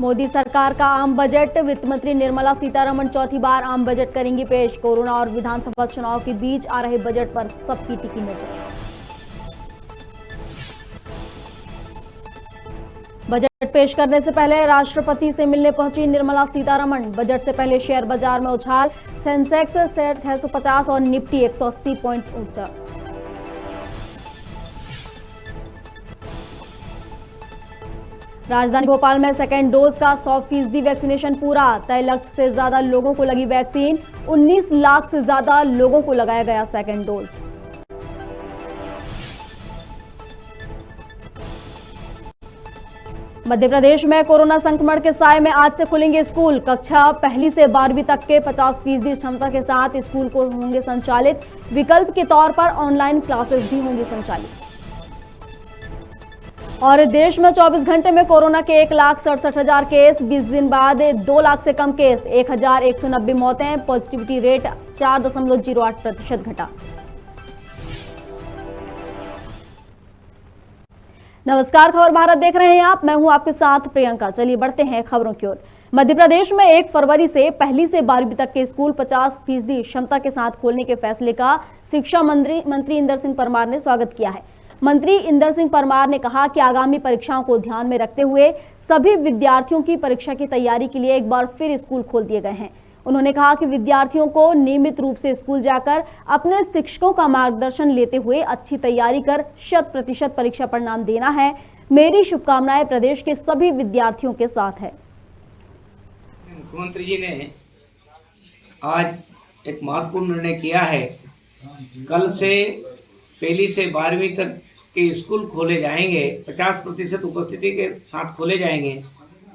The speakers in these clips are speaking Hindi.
मोदी सरकार का आम बजट, वित्त मंत्री निर्मला सीतारमण चौथी बार आम बजट करेंगी पेश। कोरोना और विधानसभा चुनाव के बीच आ रहे बजट पर सबकी टिकी नजर। बजट पेश करने से पहले राष्ट्रपति से मिलने पहुंची निर्मला सीतारमण। बजट से पहले शेयर बाजार में उछाल, सेंसेक्स 650 और निफ्टी 180 पॉइंट ऊंचा। राजधानी भोपाल में सेकेंड डोज का 100% वैक्सीनेशन पूरा। तय लक्ष्य से ज्यादा लोगों को लगी वैक्सीन, 19 लाख से ज्यादा लोगों को लगाया गया सेकेंड डोज। मध्य प्रदेश में कोरोना संक्रमण के साए में आज से खुलेंगे स्कूल। कक्षा पहली से 12वीं तक के 50% क्षमता के साथ स्कूल को होंगे संचालित। विकल्प के तौर पर ऑनलाइन क्लासेस भी होंगी संचालित। और देश में 24 घंटे में कोरोना के 1,67,000 केस, 20 दिन बाद 2 लाख से कम केस, 1,190 मौतें। पॉजिटिविटी रेट 4.08% घटा। नमस्कार, खबर भारत देख रहे हैं आप। मैं हूं आपके साथ प्रियंका। चलिए बढ़ते हैं खबरों की ओर। मध्य प्रदेश में 1 फरवरी से पहली से 12वीं तक के स्कूल 50% क्षमता के साथ खोलने के फैसले का शिक्षा मंत्री इंदर सिंह परमार ने स्वागत किया है। मंत्री इंदर सिंह परमार ने कहा कि आगामी परीक्षाओं को ध्यान में रखते हुए सभी विद्यार्थियों की परीक्षा की तैयारी के लिए एक बार फिर स्कूल खोल दिए गए हैं। उन्होंने कहा कि विद्यार्थियों को नियमित रूप से स्कूल जाकर अपने शिक्षकों का मार्गदर्शन लेते हुए अच्छी तैयारी कर 100% परीक्षा परिणाम देना है। मेरी शुभकामनाएं प्रदेश के सभी विद्यार्थियों के साथ है। मुख्यमंत्री जी ने आज एक महत्वपूर्ण निर्णय किया है। कल से पहली से 12वीं तक के स्कूल खोले जाएंगे, 50% उपस्थिति के साथ खोले जाएंगे।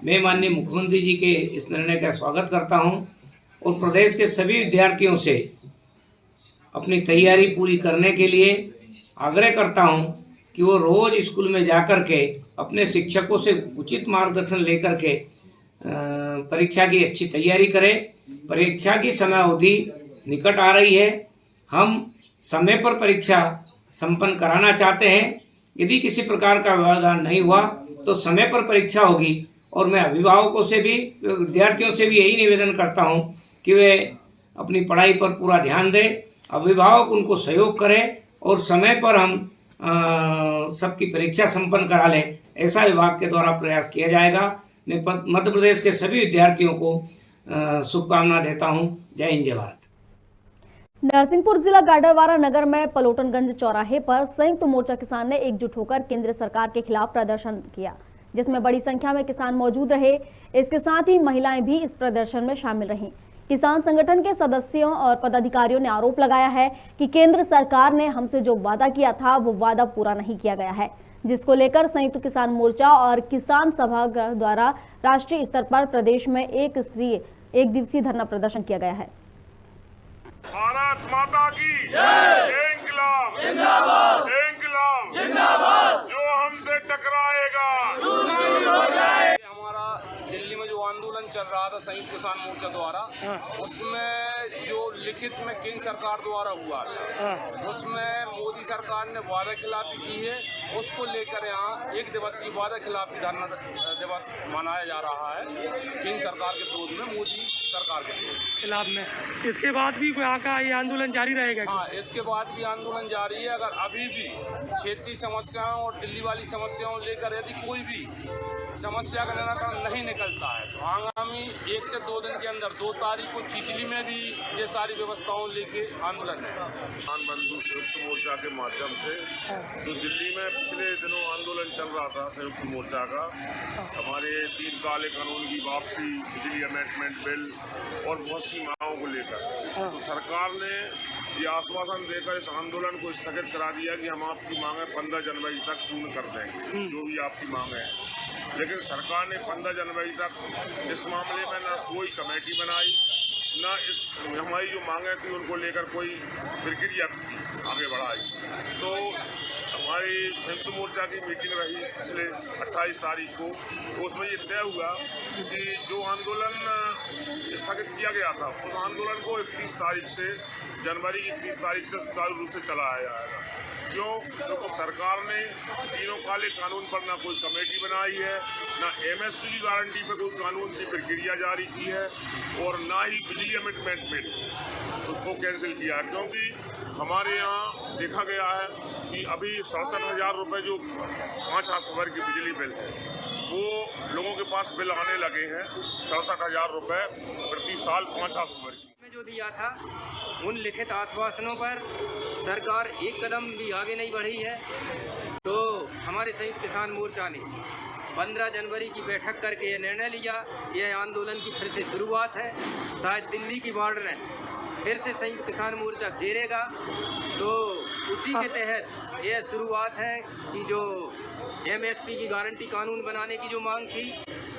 मैं माननीय मुख्यमंत्री जी के इस निर्णय का स्वागत करता हूं और प्रदेश के सभी विद्यार्थियों से अपनी तैयारी पूरी करने के लिए आग्रह करता हूं कि वो रोज स्कूल में जाकर के अपने शिक्षकों से उचित मार्गदर्शन लेकर के परीक्षा की अच्छी तैयारी करें। परीक्षा की समय अवधि निकट आ रही है। हम समय पर परीक्षा संपन्न कराना चाहते हैं। यदि किसी प्रकार का व्यवधान नहीं हुआ तो समय पर परीक्षा होगी। और मैं अभिभावकों से भी, विद्यार्थियों से भी यही निवेदन करता हूं कि वे अपनी पढ़ाई पर पूरा ध्यान दें, अभिभावक उनको सहयोग करें और समय पर हम सबकी परीक्षा संपन्न करा लें। ऐसा विभाग के द्वारा प्रयास किया जाएगा। मैं मध्य प्रदेश के सभी विद्यार्थियों को शुभकामना देता हूँ। जय हिंद, जय भारत। नरसिंहपुर जिला गाडरवारा नगर में पलोटनगंज चौराहे पर संयुक्त मोर्चा किसान ने एकजुट होकर केंद्र सरकार के खिलाफ प्रदर्शन किया, जिसमें बड़ी संख्या में किसान मौजूद रहे। इसके साथ ही महिलाएं भी इस प्रदर्शन में शामिल रहीं। किसान संगठन के सदस्यों और पदाधिकारियों ने आरोप लगाया है कि केंद्र सरकार ने हमसे जो वादा किया था वो वादा पूरा नहीं किया गया है, जिसको लेकर संयुक्त किसान मोर्चा और किसान सभागार द्वारा राष्ट्रीय स्तर पर प्रदेश में एक दिवसीय धरना प्रदर्शन किया गया है। भारत माता की जय। इंकलाब जिंदाबाद, इंकलाब जिंदाबाद। जो हमसे टकराएगा हमारा दिल्ली में जो आंदोलन चल रहा था संयुक्त किसान मोर्चा द्वारा, उसमें जो लिखित में केंद्र सरकार द्वारा हुआ था, उसमें मोदी सरकार ने वादा खिलाफी की है। उसको लेकर यहाँ 1 दिवसीय वादा खिलाफी धरना दिवस मनाया जा रहा है केंद्र सरकार के विरोध में, मोदी सरकार के खिलाफ में। इसके बाद भी यहाँ का ये आंदोलन जारी रहेगा? हाँ, इसके बाद भी आंदोलन जारी है। अगर अभी भी क्षेत्रीय समस्याओं और दिल्ली वाली समस्याओं लेकर यदि कोई भी समस्या का निराकरण नहीं निकलता है तो आगामी 1 से 2 दिन के अंदर 2 तारीख को चिचली में भी ये सारी व्यवस्थाओं लेके आंदोलन है। किसान बंधु संयुक्त मोर्चा के माध्यम से जो दिल्ली में पिछले दिनों आंदोलन चल रहा था संयुक्त मोर्चा का, हमारे 3 काले कानून की वापसी, बिजली अमेंडमेंट बिल और बहुत सी मांगों को लेकर, तो सरकार ने ये आश्वासन देकर इस आंदोलन को स्थगित करा दिया कि हम आपकी मांगें 15 जनवरी तक पूर्ण कर देंगे, जो भी आपकी मांगें हैं। लेकिन सरकार ने 15 जनवरी तक इस मामले में न कोई कमेटी बनाई, न इस हमारी जो मांगें थी उनको लेकर कोई प्रक्रिया आगे बढ़ाई। तो हमारी संयुक्त मोर्चा की मीटिंग रही पिछले 28 तारीख को, उसमें ये तय हुआ कि जो आंदोलन स्थगित किया गया था उस आंदोलन को 31 तारीख से, जनवरी की 31 तारीख से सुचारू रूप से चलाया जाएगा। क्यों? क्योंकि सरकार ने तीनों काले कानून पर ना कोई कमेटी बनाई है, ना MSP की गारंटी पर कोई कानून की प्रक्रिया जारी की है और ना ही बिजली अमेंडमेंट में उसको कैंसिल किया है। क्योंकि हमारे यहाँ देखा गया है कि अभी 67,000 रुपये जो 5 अक्टूबर की बिजली बिल है वो लोगों के पास बिल आने लगे हैं 67,000 रुपये प्रति साल 5 अक्टूबर की। में जो दिया था उन लिखित आश्वासनों पर सरकार एक कदम भी आगे नहीं बढ़ी है। तो हमारे संयुक्त किसान मोर्चा ने 15 जनवरी की बैठक करके ये निर्णय लिया, यह आंदोलन की फिर से शुरुआत है। शायद दिल्ली की बॉर्डर फिर से संयुक्त किसान मोर्चा घेरेगा, तो उसी के तहत यह शुरुआत है कि जो MSP की गारंटी कानून बनाने की जो मांग थी,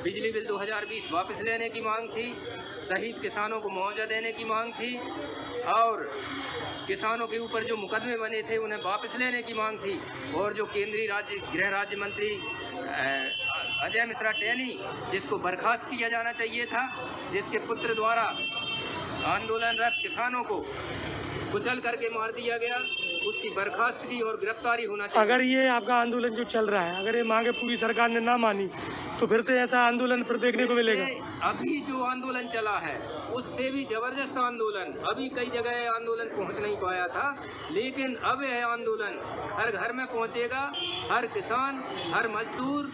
बिजली बिल 2020 वापस लेने की मांग थी, शहीद किसानों को मुआवजा देने की मांग थी और किसानों के ऊपर जो मुकदमे बने थे उन्हें वापस लेने की मांग थी, और जो केंद्रीय गृह राज्य मंत्री अजय मिश्रा टेनी जिसको बर्खास्त किया जाना चाहिए था, जिसके पुत्र द्वारा आंदोलनरत किसानों को कुचल करके मार दिया गया, उसकी बर्खास्तगी और गिरफ्तारी होना चाहिए। अगर ये आपका आंदोलन जो चल रहा है, अगर ये मांगे पूरी सरकार ने ना मानी तो फिर से ऐसा आंदोलन फिर देखने को मिलेगा। अभी जो आंदोलन चला है उससे भी जबरदस्त आंदोलन, अभी कई जगह आंदोलन पहुंच नहीं पाया था, लेकिन अब यह आंदोलन हर घर में पहुंचेगा। हर किसान, हर मजदूर,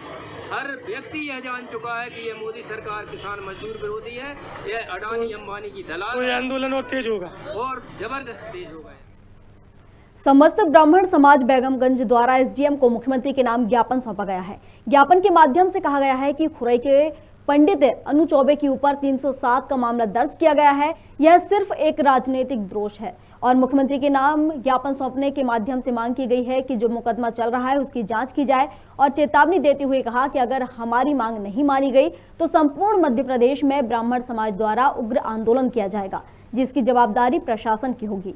हर व्यक्ति यह जान चुका है कि यह मोदी सरकार किसान मजदूर विरोधी है, यह अडानी अंबानी की दलाल तो ये है आंदोलन और तेज होगा और जबरदस्त तेज होगा। समस्त ब्राह्मण समाज बेगमगंज द्वारा SDM को मुख्यमंत्री के नाम ज्ञापन सौंपा गया है। ज्ञापन के माध्यम से कहा गया है कि खुरई के पंडित अनु चौबे के ऊपर 307 का मामला दर्ज किया गया है। यह सिर्फ एक राजनीतिक दोष है और मुख्यमंत्री के नाम ज्ञापन सौंपने के माध्यम से मांग की गई है कि जो मुकदमा चल रहा है उसकी जांच की जाए और चेतावनी देते हुए कहा कि अगर हमारी मांग नहीं मानी गई तो संपूर्ण मध्य प्रदेश में ब्राह्मण समाज द्वारा उग्र आंदोलन किया जाएगा, जिसकी जवाबदारी प्रशासन की होगी।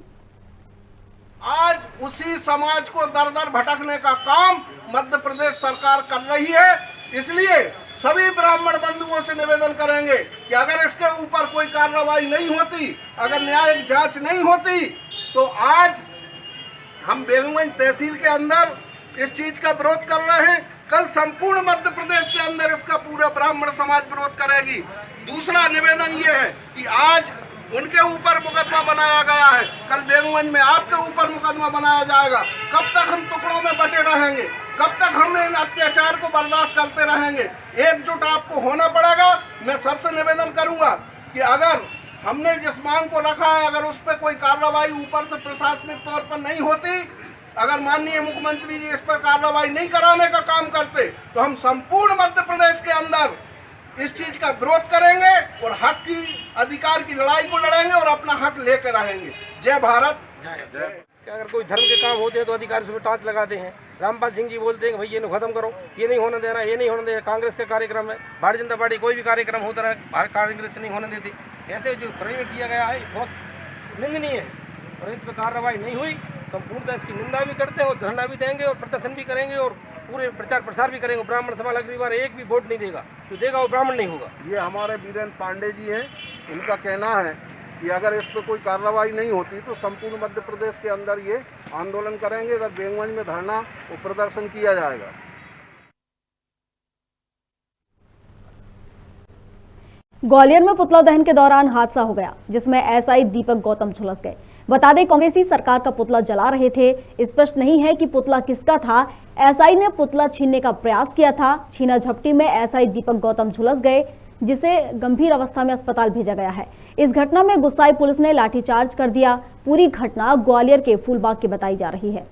आज उसी समाज को दर दर भटकने का काम मध्य प्रदेश सरकार कर रही है। इसलिए सभी ब्राह्मण बंधुओं से निवेदन करेंगे कि अगर इसके ऊपर कोई कार्रवाई नहीं होती, अगर न्यायिक जांच नहीं होती, तो आज हम बेगमगंज तहसील के अंदर इस चीज का विरोध कर रहे हैं। कल संपूर्ण मध्य प्रदेश के अंदर इसका पूरा ब्राह्मण समाज विरोध करेगी। दूसरा निवेदन ये है कि आज उनके ऊपर मुकदमा बनाया गया है, कल बेगमगंज में आपके ऊपर मुकदमा बनाया जाएगा। कब तक हम टुकड़ों में बटे रहेंगे? कब तक हम इन अत्याचार को बर्दाश्त करते रहेंगे? एकजुट आपको होना पड़ेगा। मैं सबसे निवेदन करूंगा कि अगर हमने जिस मांग को रखा है, अगर उस पर कोई कार्रवाई ऊपर से प्रशासनिक तौर पर नहीं होती, अगर माननीय मुख्यमंत्री जी इस पर कार्रवाई नहीं कराने का काम करते, तो हम संपूर्ण मध्य प्रदेश के अंदर इस चीज का विरोध करेंगे और हक की अधिकार की लड़ाई को लड़ेंगे और अपना हक लेकर रहेंगे। जय भारत। अगर कोई धर्म के काम होते हैं तो अधिकारी उसमें टाँच लगाते हैं। रामपाल सिंह जी बोलते हैं कि भाई ये खत्म करो, ये नहीं होने देना, ये नहीं होने देना। कांग्रेस का कार्यक्रम है, भारतीय जनता पार्टी कोई भी कार्यक्रम होता है कांग्रेस नहीं होने देती। ऐसे जो खुरई में किया गया है बहुत निंदनीय है और इस पर कार्रवाई नहीं हुई तो हम पूर्णतः इसकी निंदा भी करते हैं और धरना भी देंगे और प्रदर्शन भी करेंगे और पूरे प्रचार प्रसार भी करेंगे। ब्राह्मण समाज अगली बार एक भी वोट नहीं देगा, जो देगा वो ब्राह्मण नहीं होगा। ये हमारे वीरेंद्र पांडे जी हैं, इनका कहना है कि अगर इस पर कोई कार्रवाई नहीं होती तो संपूर्ण मध्य प्रदेश के अंदर ये आंदोलन करेंगे, इधर बेगमगंज में धरना और प्रदर्शन किया जाएगा। ग्वालियर में पुतला दहन के दौरान हादसा हो गया, जिसमें SI दीपक गौतम झुलस गए। बता दें, कांग्रेसी सरकार का पुतला जला रहे थे। स्पष्ट नहीं है कि पुतला किसका था। SI ने पुतला छीनने का प्रयास किया था। छीना झपटी में SI दीपक गौतम झुलस गए, जिसे गंभीर अवस्था में अस्पताल भेजा गया है। इस घटना में गुस्साई पुलिस ने लाठीचार्ज कर दिया। पूरी घटना ग्वालियर के फूलबाग की बताई जा रही है।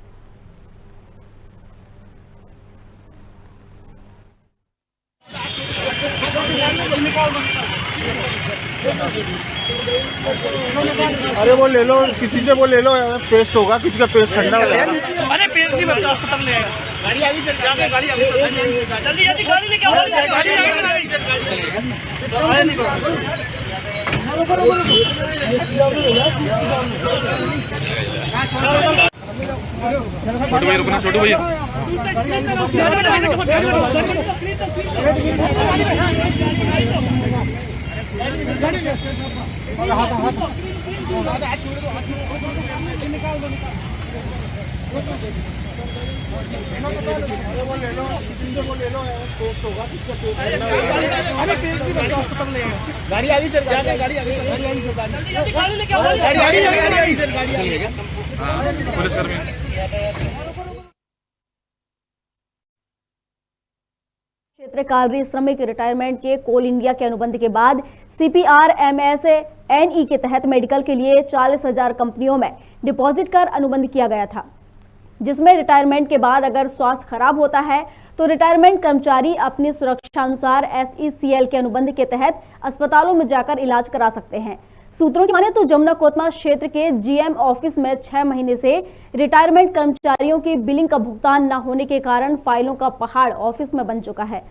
अरे वो ले लो, किसी से वो ले लो, पेस्ट होगा, किसी का पेस्ट ठंडा होगा। अरे पेट नहीं बता, खत्म नहीं आएगा। गाड़ी आ गई, गाड़ी आ गई, जल्दी जल्दी गाड़ी लेके आओ, गाड़ी छोटू भैया रुकना, छोटू भैया हाथ क्षेत्र कालरी श्रमिक रिटायरमेंट के कोल इंडिया के अनुबंध के बाद CPRMSNE के तहत मेडिकल के लिए 40,000 कंपनियों में डिपॉजिट कर अनुबंध किया गया था, जिसमें रिटायरमेंट के बाद अगर स्वास्थ्य खराब होता है तो रिटायरमेंट कर्मचारी अपनी सुरक्षा अनुसार SECL के अनुबंध के तहत अस्पतालों में जाकर इलाज करा सकते हैं। सूत्रों की माने तो जमुना कोतमा क्षेत्र के GM ऑफिस में 6 महीने से रिटायरमेंट कर्मचारियों की बिलिंग का भुगतान न होने के कारण फाइलों का पहाड़ ऑफिस में बन चुका है।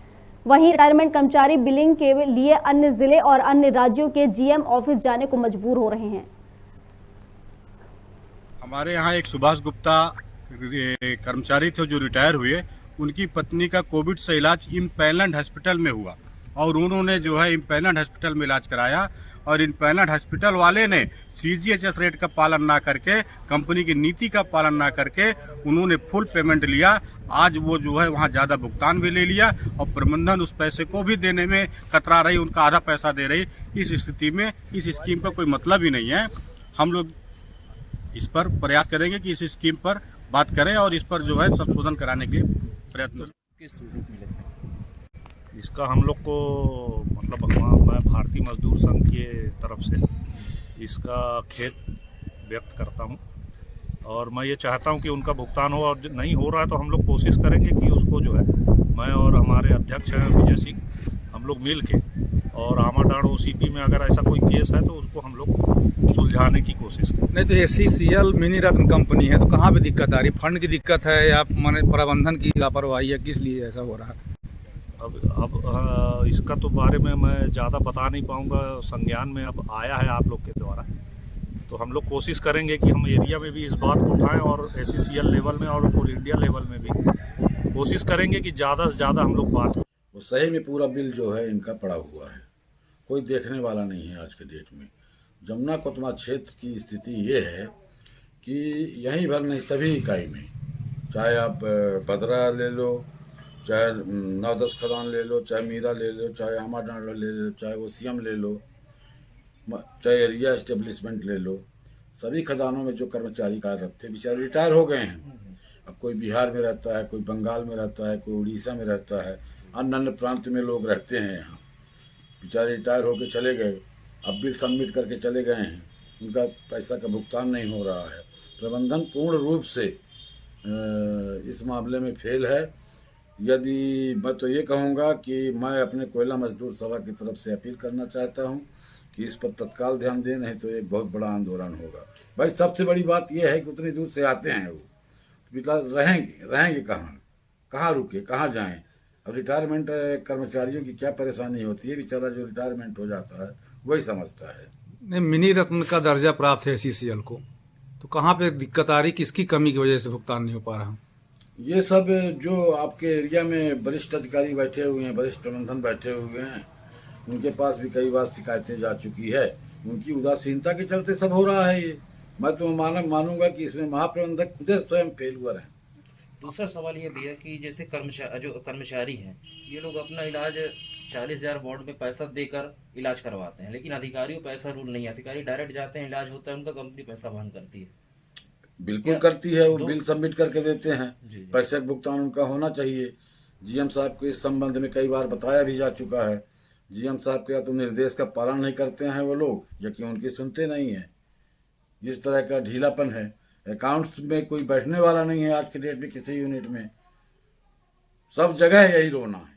वहीं रिटायरमेंट कर्मचारी बिलिंग के लिए अन्य जिले और अन्य राज्यों के GM ऑफिस जाने को मजबूर हो रहे हैं। हमारे यहाँ एक सुभाष गुप्ता कर्मचारी थे जो रिटायर हुए, उनकी पत्नी का कोविड से इलाज इम्पैनल्ड हॉस्पिटल में हुआ और उन्होंने जो है इम्पैनल्ड हॉस्पिटल में इलाज कराया और इम्पैनल्ड हॉस्पिटल वाले ने CGHS रेट का पालन ना करके, कंपनी की नीति का पालन ना करके उन्होंने फुल पेमेंट लिया। आज वो जो है वहाँ ज़्यादा भुगतान भी ले लिया और प्रबंधन उस पैसे को भी देने में कतरा रही, उनका आधा पैसा दे रही। इस स्थिति में इस स्कीम का कोई मतलब ही नहीं है। हम लोग इस पर प्रयास करेंगे कि इस स्कीम पर बात करें और इस पर जो है संशोधन कराने के प्रयत्न। किस रूप में लेते हैं इसका हम लोग को मतलब मैं भारतीय मजदूर संघ के तरफ से इसका खेद व्यक्त करता हूं और मैं ये चाहता हूं कि उनका भुगतान हो और नहीं हो रहा है तो हम लोग कोशिश करेंगे कि उसको जो है मैं और हमारे अध्यक्ष हैं विजय सिंह, हम लोग मिल के और आमाडाड़ OCP में अगर ऐसा कोई केस है तो उसको हम लोग सुलझाने की कोशिश करें। नहीं तो SECL मिनी रत्न कंपनी है तो कहाँ पे दिक्कत आ रही? फंड की दिक्कत है या माने प्रबंधन की लापरवाही है? किस लिए ऐसा हो रहा है? अब इसका तो बारे में मैं ज़्यादा बता नहीं पाऊँगा, संज्ञान में अब आया है आप लोग के द्वारा, तो हम लोग कोशिश करेंगे कि हम एरिया में भी इस बात को उठाएं और SECL लेवल में और कोल इंडिया लेवल में भी कोशिश करेंगे कि ज़्यादा से ज़्यादा हम लोग बात। वो सही में पूरा बिल जो है इनका पड़ा हुआ है, कोई देखने वाला नहीं है। आज के डेट में जमुना कोतमा क्षेत्र की स्थिति ये है कि यहीं भर नहीं सभी इकाई में, चाहे आप बदरा ले लो, चाहे 9-10 खदान ले लो, चाहे मीरा ले लो, चाहे आमाडांड ले लो, चाहे OCM ले लो, चाहे एरिया एस्टेब्लिशमेंट ले लो, सभी खदानों में जो कर्मचारी कार्यरत थे बेचारे रिटायर हो गए हैं। अब कोई बिहार में रहता है, कोई बंगाल में रहता है, कोई उड़ीसा में रहता है, अन्य प्रांत में लोग रहते हैं। यहाँ बेचारे रिटायर होकर चले गए, अब बिल सबमिट करके चले गए हैं, उनका पैसा का भुगतान नहीं हो रहा है। प्रबंधन पूर्ण रूप से इस मामले में फेल है। यदि मैं तो ये कहूँगा कि मैं अपने कोयला मजदूर सभा की तरफ से अपील करना चाहता हूँ कि इस पर तत्काल ध्यान दें, नहीं तो एक बहुत बड़ा आंदोलन होगा। भाई सबसे बड़ी बात यह है कि उतनी दूर से आते हैं वो, रहेंगे कहाँ रुके, कहाँ जाएं? अब रिटायरमेंट कर्मचारियों की क्या परेशानी होती है, बेचारा जो रिटायरमेंट हो जाता है वही समझता है। नहीं, मिनी रत्न का दर्जा प्राप्त है SECL को, तो कहाँ पे दिक्कत आ रही, किसकी कमी की वजह से भुगतान नहीं हो पा रहा? ये सब जो आपके एरिया में वरिष्ठ अधिकारी बैठे हुए हैं, वरिष्ठ प्रबंधन बैठे हुए हैं, उनके पास भी कई बार शिकायतें जा चुकी है। उनकी उदासीनता के चलते सब हो रहा है। ये मैं तो मानूंगा कि इसमें महाप्रबंधक खुद स्वयं फेलुअर हैं। दूसरा सवाल ये भी है कि जैसे कर्मचारी हैं, ये लोग अपना इलाज 40,000 वार्ड में पैसा देकर इलाज करवाते हैं, लेकिन अधिकारियों पर ऐसा रूल नहीं है। अधिकारी डायरेक्ट जाते हैं, इलाज होता है उनका, कंपनी पैसा वहन करती है। बिल्कुल करती है, वो बिल सबमिट करके देते हैं, पैसे का भुगतान उनका होना चाहिए। GM साहब को इस संबंध में कई बार बताया भी जा चुका है। GM साहब के या तो निर्देश का पालन नहीं करते हैं वो लोग, जबकि उनकी सुनते नहीं हैं। इस तरह का ढीलापन है। अकाउंट्स में कोई बैठने वाला नहीं है आज के डेट में, किसी यूनिट में सब जगह यही रोना है।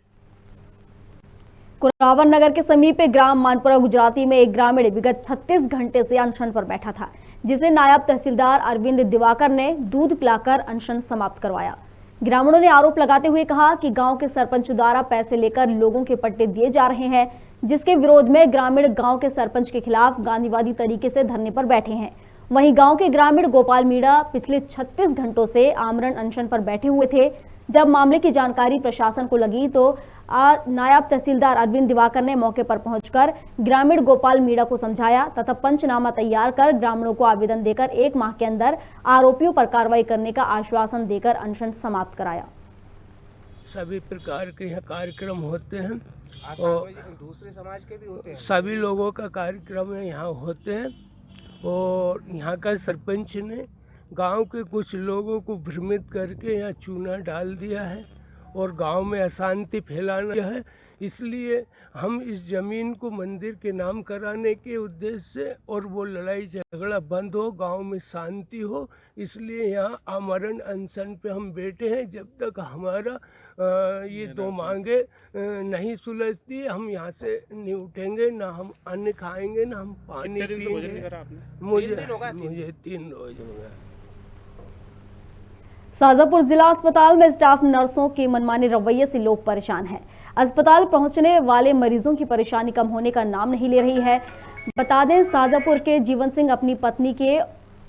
कुरावन नगर के समीप ग्राम मानपुरा गुजराती में एक ग्रामीण विगत 36 घंटे से अनशन पर बैठा था, जिसे नायब तहसीलदार अरविंद दिवाकर ने दूध पिलाकर अनशन समाप्त करवाया। ग्रामीणों ने आरोप लगाते हुए कहा कि गांव के सरपंच द्वारा पैसे लेकर लोगों के पट्टे दिए जा रहे हैं, जिसके विरोध में ग्रामीण गांव के सरपंच के खिलाफ गांधीवादी तरीके से धरने पर बैठे हैं। वहीं गांव के ग्रामीण गोपाल मीणा पिछले 36 घंटों से आमरण अनशन पर बैठे हुए थे, जब मामले की जानकारी प्रशासन को लगी तो नायब तहसीलदार अरविंद दिवाकर ने मौके पर पहुंचकर ग्रामीण गोपाल मीणा को समझाया तथा पंचनामा तैयार कर ग्रामीणों को आवेदन देकर 1 माह के अंदर आरोपियों पर कार्रवाई करने का आश्वासन देकर अनशन समाप्त कराया। सभी प्रकार के यहाँ कार्यक्रम होते हैं और दूसरे समाज के भी होते हैं। सभी लोगों का कार्यक्रम यहाँ होते हैं और यहाँ का सरपंच ने गांव के कुछ लोगों को भ्रमित करके यहाँ चूना डाल दिया है और गांव में अशांति फैलाना है। इसलिए हम इस जमीन को मंदिर के नाम कराने के उद्देश्य से और वो लड़ाई झगड़ा बंद हो, गांव में शांति हो, इसलिए यहाँ आमरण अनशन पे हम बैठे हैं। जब तक हमारा ये 2 मांगे नहीं सुलझती हम यहाँ से नहीं उठेंगे, ना हम अन्न खाएंगे ना हम पानी पिएंगे। मुझे 3 रोज हो गया। शाजापुर जिला अस्पताल में स्टाफ नर्सों के मनमाने रवैये से लोग परेशान हैं। अस्पताल पहुंचने वाले मरीजों की परेशानी कम होने का नाम नहीं ले रही है। बता दें, शाजापुर के जीवन सिंह अपनी पत्नी के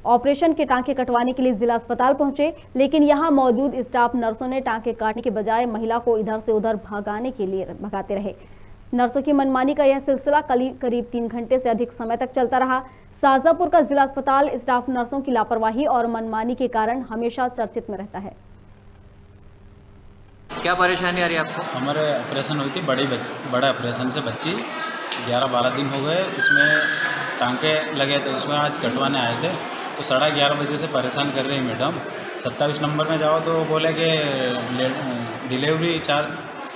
ऑपरेशन के टांके कटवाने के लिए जिला अस्पताल पहुंचे, लेकिन यहां मौजूद स्टाफ नर्सों ने टांके काटने के बजाय महिला को इधर से उधर भगाते रहे। नर्सों की मनमानी का यह सिलसिला करीब 3 घंटे से अधिक समय तक चलता रहा। शाजापुर का जिला अस्पताल स्टाफ नर्सों की लापरवाही और मनमानी के कारण हमेशा चर्चित में रहता है। क्या परेशानी आ रही है आपको? हमारे ऑपरेशन हुई थी, बड़ा ऑपरेशन से बच्ची 11-12 दिन हो गए, उसमें टांके लगे थे, उसमें आज कटवाने आए थे तो 11:30 बजे से परेशान कर रही है मैडम। 27 नंबर में जाओ तो बोले कि डिलीवरी 4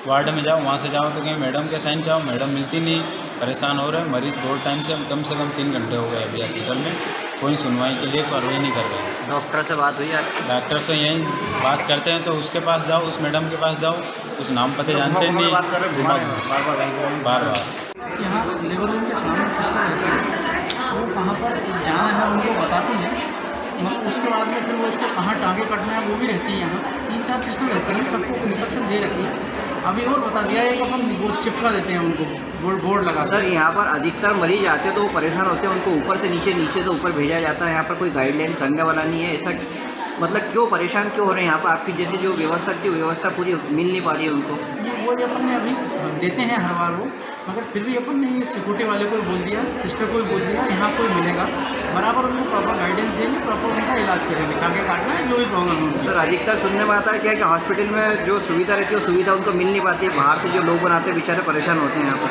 वार्ड में जाओ, वहाँ से जाओ तो कहीं मैडम के साइन जाओ, मैडम मिलती नहीं, परेशान हो रहे हैं। मरीज 2 टाइम से कम 3 घंटे हो गए अभी हॉस्पिटल में, कोई सुनवाई के लिए कार्रवाई नहीं कर रहे। डॉक्टर से बात हुई आपकी? डॉक्टर से यहीं बात करते हैं तो उसके पास जाओ, उस मैडम के पास जाओ, उस नाम पते जानते नहीं, बार यहाँ लेबर रूम के सामने सिस्टर रहते हैं, वो कहाँ पर जाना है उनको बताते हैं, मगर उसके बाद में फिर वो उसको कहाँ टांगे कटना है वो भी रहती है। यहाँ 3-4 सिस्टर रहती हैं, सबको इंस्ट्रक्शन दे रखी है। अभी और बता दिया है कि अपन बोर्ड चिपका देते हैं उनको, बोर्ड लगा। सर यहाँ पर अधिकतर मरीज आते हैं तो वो परेशान होते हैं, उनको ऊपर से नीचे, नीचे से ऊपर भेजा जाता है। यहाँ पर कोई गाइडलाइन करने वाला नहीं है। ऐसा मतलब क्यों परेशान क्यों हो रहे हैं यहाँ पर? आपकी जैसी जो व्यवस्था थी व्यवस्था पूरी मिल नहीं पा रही है उनको। वो अपन ने अभी देते हैं हर बार वो, मगर फिर भी अपन ने ये सिक्योरिटी वाले को बोल दिया, सिस्टर को भी बोल दिया, यहाँ कोई मिलेगा बराबर उनको प्रॉपर गाइडेंस देंगे, प्रॉपर उनका इलाज करेंगे, टांगे काटना है जो भी प्रॉब्लम हो। सर अधिकतर सुनने में आता है क्या कि हॉस्पिटल में जो सुविधा रहती है वो सुविधा उनको मिल नहीं पाती है, बाहर से जो लोग बनाते हैं बेचारे परेशान होते हैं यहाँ पर।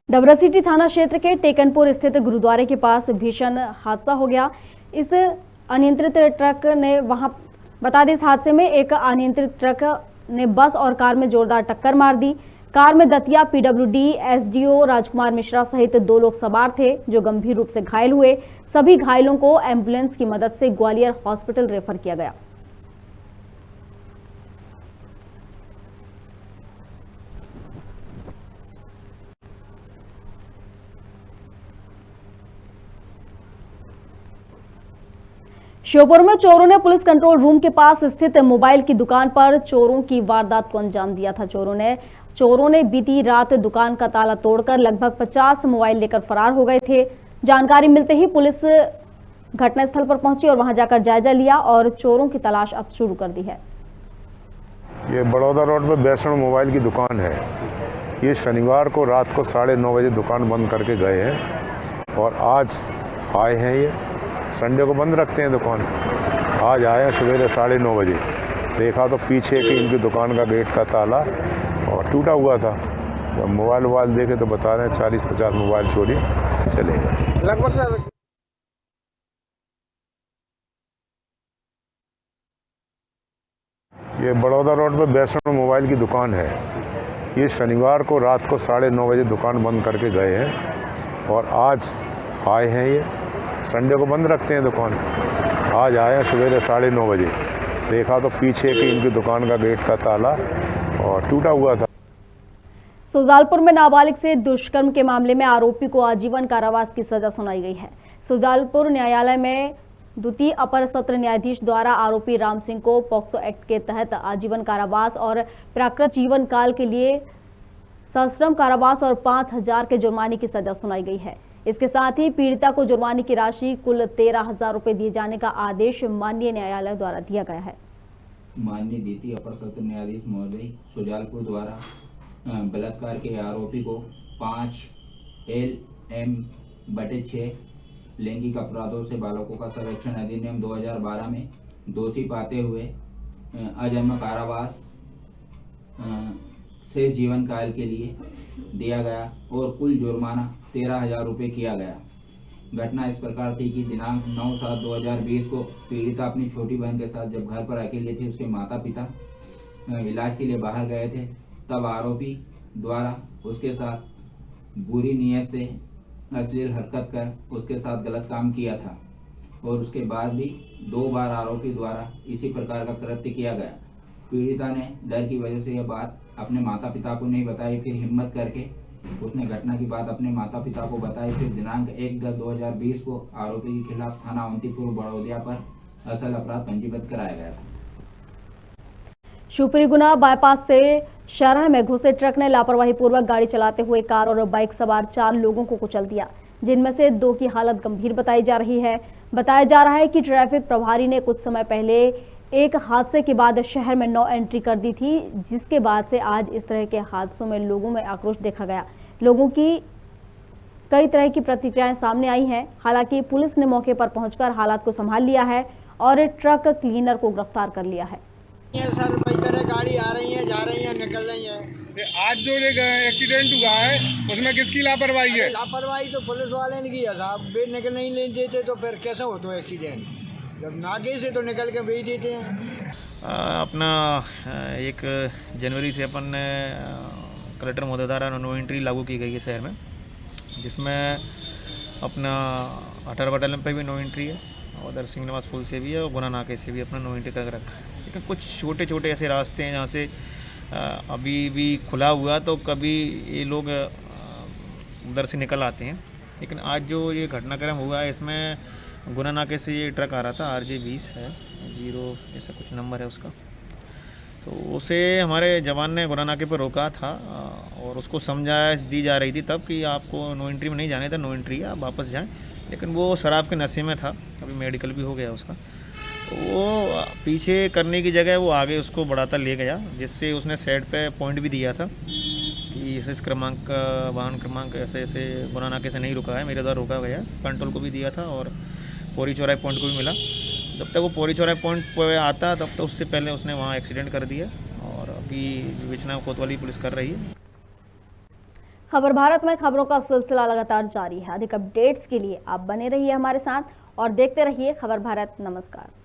डबरासीटी थाना क्षेत्र के टेकनपुर स्थित गुरुद्वारे के पास भीषण हादसा हो गया। इस अनियंत्रित ट्रक ने बता दें, इस हादसे में एक अनियंत्रित ट्रक ने बस और कार में जोरदार टक्कर मार दी। कार में दतिया PWD SDO राजकुमार मिश्रा सहित 2 लोग सवार थे जो गंभीर रूप से घायल हुए। सभी घायलों को एम्बुलेंस की मदद से ग्वालियर हॉस्पिटल रेफर किया गया। श्योपुर में चोरों ने पुलिस कंट्रोल रूम के पास स्थित मोबाइल की दुकान पर चोरों की वारदात को अंजाम दिया था। चोरों ने बीती रात दुकान का ताला तोड़कर लगभग 50 मोबाइल लेकर फरार हो गए थे। जानकारी मिलते ही पुलिस घटनास्थल पर पहुंची और वहां जाकर जायजा लिया और चोरों की तलाश अब शुरू कर दी है। ये बड़ौदा रोड पर वैष्णव मोबाइल की दुकान है। ये शनिवार को रात को 9:30 बजे दुकान बंद करके गए हैं और आज आए हैं। ये संडे को बंद रखते हैं दुकान। आज आए सवेरे 9:30 बजे, देखा तो पीछे की इनकी दुकान का गेट का ताला और टूटा हुआ था। जब मोबाइल देखे तो बता रहे हैं 40-50 मोबाइल चोरी चले गए लगभग। ये बड़ौदा रोड पर वैष्णव मोबाइल की दुकान है। ये शनिवार को रात को 9:30 बजे दुकान बंद करके गए हैं और आज आए हैं। ये संडे को बंद रखते हैं दुकान। आज आए सवेरे 9:30 बजे, देखा तो पीछे की इनकी दुकान का गेट का ताला और टूटा हुआ था। सुजालपुर में नाबालिग से दुष्कर्म के मामले में आरोपी को आजीवन कारावास की सजा सुनाई गई है। सुजालपुर न्यायालय में द्वितीय अपर सत्र न्यायाधीश द्वारा आरोपी राम सिंह को पॉक्सो एक्ट के तहत आजीवन कारावास और प्राकृत जीवन काल के लिए सश्रम कारावास और 5,000 के जुर्माने की सजा सुनाई गई है। इसके साथ ही पीड़िता को जुर्माने की राशि कुल 13,000 रुपए दिए जाने का आदेश माननीय न्यायालय द्वारा दिया गया है। माननीय द्वितीय अपर सत्र न्यायाधीश महोदय सुजालपुर द्वारा बलात्कार के आरोपी को 5 LM/6 लैंगिक अपराधों से बालकों का संरक्षण अधिनियम 2012 में दोषी पाते हुए अजन्म कारावास से जीवन काल के लिए दिया गया और कुल जुर्माना 13,000 रुपये किया गया। घटना इस प्रकार थी कि दिनांक 9/7/2020 को पीड़िता अपनी छोटी बहन के साथ जब घर पर अकेले थी, उसके माता पिता इलाज के लिए बाहर गए थे, तब आरोपी द्वारा उसके साथ बुरी नीयत से अश्लील हरकत कर उसके साथ गलत काम किया था और उसके बाद भी 2 बार आरोपी द्वारा इसी प्रकार का कृत्य किया गया। पीड़िता ने डर की वजह से यह बात अपने माता पिता को नहीं बताई, फिर हिम्मत करके उसने घटना की बात अपने माता पिता को बताई। फिर दिनांक 1/10/2020 को आरोपी के खिलाफ थाना अवंतीपुर बड़ौदिया पर असल अपराध पंजीबद्ध कराया गया था। शिवपुरी गुना बाईपास से शहर में घुसे ट्रक ने लापरवाही पूर्वक गाड़ी चलाते हुए कार और बाइक सवार 4 लोगों को कुचल दिया, जिनमें से 2 की हालत गंभीर बताई जा रही है। बताया जा रहा है कि ट्रैफिक प्रभारी ने कुछ समय पहले एक हादसे के बाद शहर में नो एंट्री कर दी थी, जिसके बाद से आज इस तरह के हादसों में लोगों में आक्रोश देखा गया। लोगों की कई तरह की प्रतिक्रियाएं सामने आई हैं। हालांकि पुलिस ने मौके पर पहुंचकर हालात को संभाल लिया है और ट्रक क्लीनर को गिरफ्तार कर लिया है। सर गाड़ी आ रही है, जा रही है, निकल रही है। आज जो एक्सीडेंट हुआ है उसमें किसकी लापरवाही है? लापरवाही तो पुलिस वाले ने की है साहब। वे निकल नहीं देते तो फिर कैसे होता है एक्सीडेंट? जब नाके से तो निकल के भेज देते हैं। अपना 1 जनवरी से अपन कलेक्टर महोदय द्वारा नो एंट्री लागू की गई है शहर में, जिसमें अपना 18 बटालियन पे भी नो एंट्री है, उधर सिंह नवाज पुल से भी है और गुना नाके से भी अपना नो एंट्री कर रखा है। लेकिन कुछ छोटे छोटे ऐसे रास्ते हैं जहाँ से अभी भी खुला हुआ तो कभी ये लोग उधर से निकल आते हैं। लेकिन आज जो ये घटनाक्रम हुआ है इसमें गुना नाके से ये ट्रक आ रहा था, RJ20 है 0 ऐसा कुछ नंबर है उसका, तो उसे हमारे जवान ने गुना नाके पर रोका था और उसको समझाइश दी जा रही थी तब कि आपको नो एंट्री में नहीं जाने था, नो एंट्री है, आप वापस जाएं। लेकिन वो शराब के नशे में था, अभी मेडिकल भी हो गया उसका, तो वो पीछे करने की जगह वो आगे उसको बढ़ाता ले गया, जिससे उसने साइड पे पॉइंट भी दिया था कि इस क्रमांक वाहन क्रमांक ऐसे ऐसे गुना नाके से नहीं रुका है, मेरे द्वारा रोका गया। कंट्रोल को भी दिया था और पौरी चौराहे पॉइंट को भी मिला। जब तक वो पौरी चौराहे पॉइंट पर आता तब तक उससे पहले उसने वहाँ एक्सीडेंट कर दिया और अभी विवेचना कोतवाली पुलिस कर रही है। खबर भारत में खबरों का सिलसिला लगातार जारी है। अधिक अपडेट्स के लिए आप बने रहिए हमारे साथ और देखते रहिए खबर भारत। नमस्कार।